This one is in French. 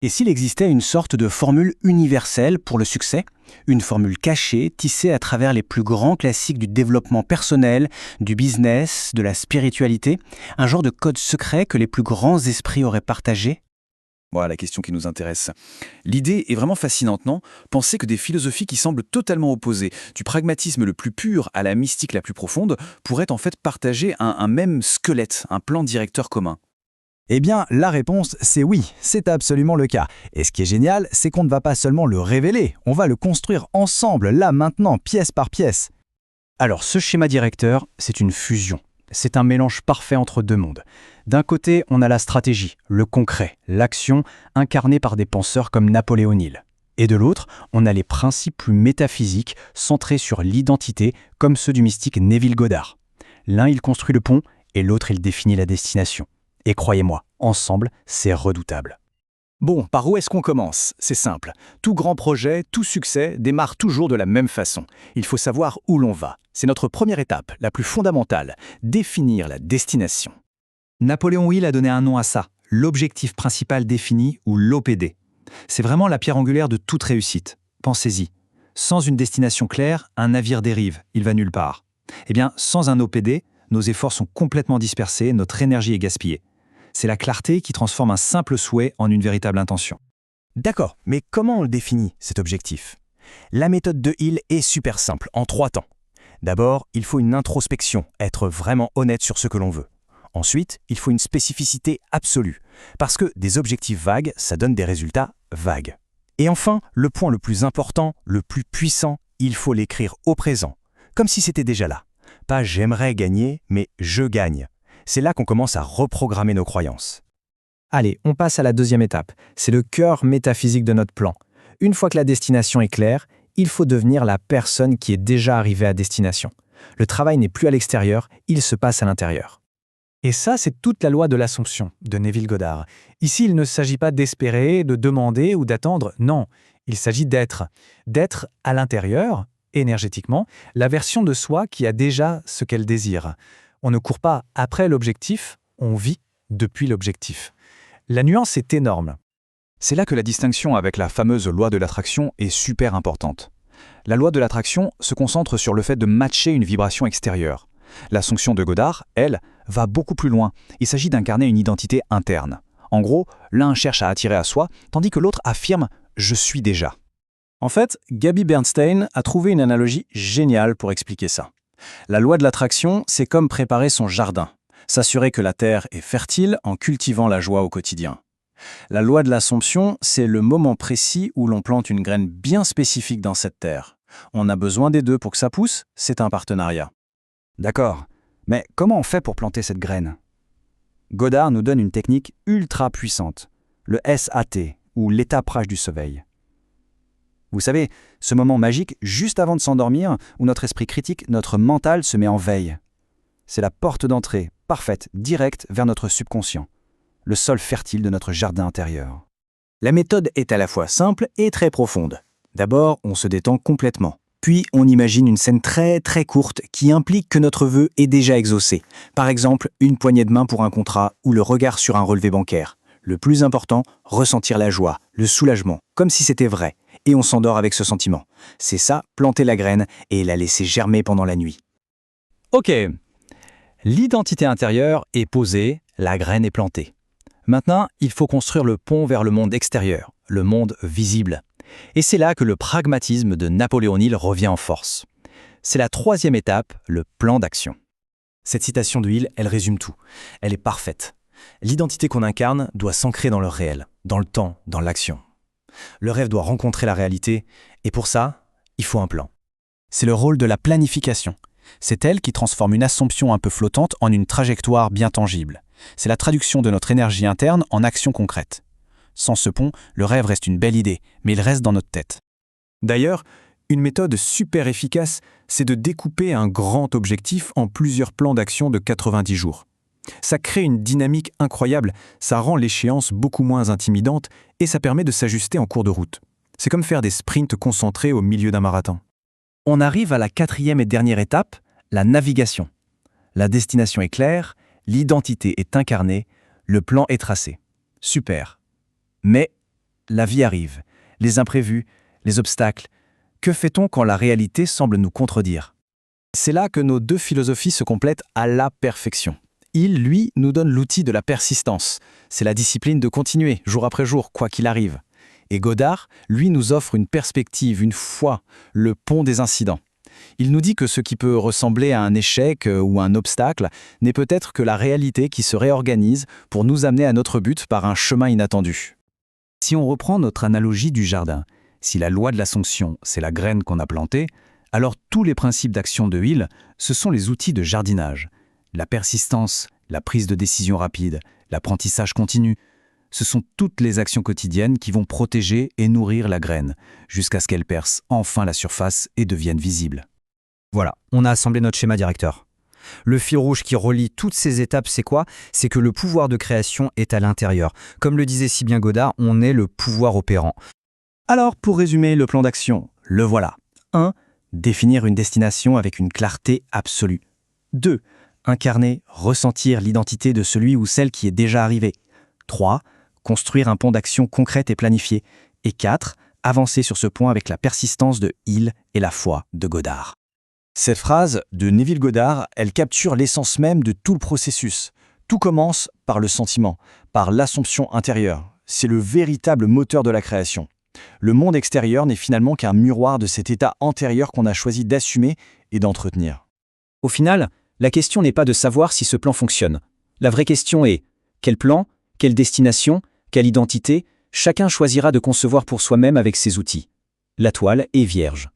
Et s'il existait une sorte de formule universelle pour le succès, une formule cachée, tissée à travers les plus grands classiques du développement personnel, du business, de la spiritualité, un genre de code secret que les plus grands esprits auraient partagé? Voilà la question qui nous intéresse. L'idée est vraiment fascinante, non? Penser que des philosophies qui semblent totalement opposées, du pragmatisme le plus pur à la mystique la plus profonde, pourraient en fait partager un même squelette, un plan directeur commun. Eh bien, la réponse, c'est oui, c'est absolument le cas. Et ce qui est génial, c'est qu'on ne va pas seulement le révéler, on va le construire ensemble, là, maintenant, pièce par pièce. Alors, ce schéma directeur, c'est une fusion. C'est un mélange parfait entre deux mondes. D'un côté, on a la stratégie, le concret, l'action, incarnée par des penseurs comme Napoléon Hill. Et de l'autre, on a les principes plus métaphysiques, centrés sur l'identité, comme ceux du mystique Neville Goddard. L'un, il construit le pont, et l'autre, il définit la destination. Et croyez-moi, ensemble, c'est redoutable. Bon, par où est-ce qu'on commence? C'est simple. Tout grand projet, tout succès démarre toujours de la même façon. Il faut savoir où l'on va. C'est notre première étape, la plus fondamentale, définir la destination. Napoléon Hill a donné un nom à ça, l'objectif principal défini ou l'OPD. C'est vraiment la pierre angulaire de toute réussite. Pensez-y. Sans une destination claire, un navire dérive, il va nulle part. Eh bien, sans un OPD, nos efforts sont complètement dispersés, notre énergie est gaspillée. C'est la clarté qui transforme un simple souhait en une véritable intention. D'accord, mais comment on le définit, cet objectif? La méthode de Hill est super simple, en 3 temps. D'abord, il faut une introspection, être vraiment honnête sur ce que l'on veut. Ensuite, il faut une spécificité absolue, parce que des objectifs vagues, ça donne des résultats vagues. Et enfin, le point le plus important, le plus puissant, il faut l'écrire au présent, comme si c'était déjà là. Pas « j'aimerais gagner », mais « je gagne ». C'est là qu'on commence à reprogrammer nos croyances. Allez, on passe à la deuxième étape. C'est le cœur métaphysique de notre plan. Une fois que la destination est claire, il faut devenir la personne qui est déjà arrivée à destination. Le travail n'est plus à l'extérieur, il se passe à l'intérieur. Et ça, c'est toute la loi de l'Assomption, de Neville Goddard. Ici, il ne s'agit pas d'espérer, de demander ou d'attendre, non. Il s'agit d'être. D'être à l'intérieur, énergétiquement, la version de soi qui a déjà ce qu'elle désire. On ne court pas après l'objectif, on vit depuis l'objectif. La nuance est énorme. C'est là que la distinction avec la fameuse loi de l'attraction est super importante. La loi de l'attraction se concentre sur le fait de matcher une vibration extérieure. L'Assomption de Goddard, elle, va beaucoup plus loin. Il s'agit d'incarner une identité interne. En gros, l'un cherche à attirer à soi, tandis que l'autre affirme « je suis déjà ». En fait, Gabby Bernstein a trouvé une analogie géniale pour expliquer ça. La loi de l'attraction, c'est comme préparer son jardin, s'assurer que la terre est fertile en cultivant la joie au quotidien. La loi de l'Assomption, c'est le moment précis où l'on plante une graine bien spécifique dans cette terre. On a besoin des deux pour que ça pousse, c'est un partenariat. D'accord, mais comment on fait pour planter cette graine? Goddard nous donne une technique ultra puissante, le SAT, ou l'étaprage du sommeil. Vous savez, ce moment magique juste avant de s'endormir, où notre esprit critique, notre mental se met en veille. C'est la porte d'entrée, parfaite, directe vers notre subconscient, le sol fertile de notre jardin intérieur. La méthode est à la fois simple et très profonde. D'abord, on se détend complètement. Puis, on imagine une scène très très courte qui implique que notre vœu est déjà exaucé. Par exemple, une poignée de main pour un contrat ou le regard sur un relevé bancaire. Le plus important, ressentir la joie, le soulagement, comme si c'était vrai. Et on s'endort avec ce sentiment. C'est ça, planter la graine et la laisser germer pendant la nuit. Ok, l'identité intérieure est posée, la graine est plantée. Maintenant, il faut construire le pont vers le monde extérieur, le monde visible. Et c'est là que le pragmatisme de Napoléon Hill revient en force. C'est la troisième étape, le plan d'action. Cette citation de Hill, elle résume tout. Elle est parfaite. L'identité qu'on incarne doit s'ancrer dans le réel, dans le temps, dans l'action. Le rêve doit rencontrer la réalité, et pour ça, il faut un plan. C'est le rôle de la planification. C'est elle qui transforme une assomption un peu flottante en une trajectoire bien tangible. C'est la traduction de notre énergie interne en action concrète. Sans ce pont, le rêve reste une belle idée, mais il reste dans notre tête. D'ailleurs, une méthode super efficace, c'est de découper un grand objectif en plusieurs plans d'action de 90 jours. Ça crée une dynamique incroyable, ça rend l'échéance beaucoup moins intimidante et ça permet de s'ajuster en cours de route. C'est comme faire des sprints concentrés au milieu d'un marathon. On arrive à la quatrième et dernière étape, la navigation. La destination est claire, l'identité est incarnée, le plan est tracé. Super. Mais la vie arrive, les imprévus, les obstacles. Que fait-on quand la réalité semble nous contredire? C'est là que nos deux philosophies se complètent à la perfection. Il, lui, nous donne l'outil de la persistance. C'est la discipline de continuer, jour après jour, quoi qu'il arrive. Et Godard, lui, nous offre une perspective, une foi, le pont des incidents. Il nous dit que ce qui peut ressembler à un échec ou un obstacle n'est peut-être que la réalité qui se réorganise pour nous amener à notre but par un chemin inattendu. Si on reprend notre analogie du jardin, si la loi de l'ascension, c'est la graine qu'on a plantée, alors tous les principes d'action de Hill, ce sont les outils de jardinage. La persistance, la prise de décision rapide, l'apprentissage continu, ce sont toutes les actions quotidiennes qui vont protéger et nourrir la graine, jusqu'à ce qu'elle perce enfin la surface et devienne visible. Voilà, on a assemblé notre schéma directeur. Le fil rouge qui relie toutes ces étapes, c'est quoi? C'est que le pouvoir de création est à l'intérieur. Comme le disait si bien Godard, on est le pouvoir opérant. Alors, pour résumer le plan d'action, le voilà. 1. Définir une destination avec une clarté absolue. 2. Incarner, ressentir l'identité de celui ou celle qui est déjà arrivé. 3. Construire un plan d'action concrète et planifié. Et 4. Avancer sur ce point avec la persistance de Hill et la foi de Godard. Cette phrase de Neville Goddard, elle capture l'essence même de tout le processus. Tout commence par le sentiment, par l'assomption intérieure. C'est le véritable moteur de la création. Le monde extérieur n'est finalement qu'un miroir de cet état antérieur qu'on a choisi d'assumer et d'entretenir. Au final, la question n'est pas de savoir si ce plan fonctionne. La vraie question est, quel plan, quelle destination, quelle identité, chacun choisira de concevoir pour soi-même avec ses outils. La toile est vierge.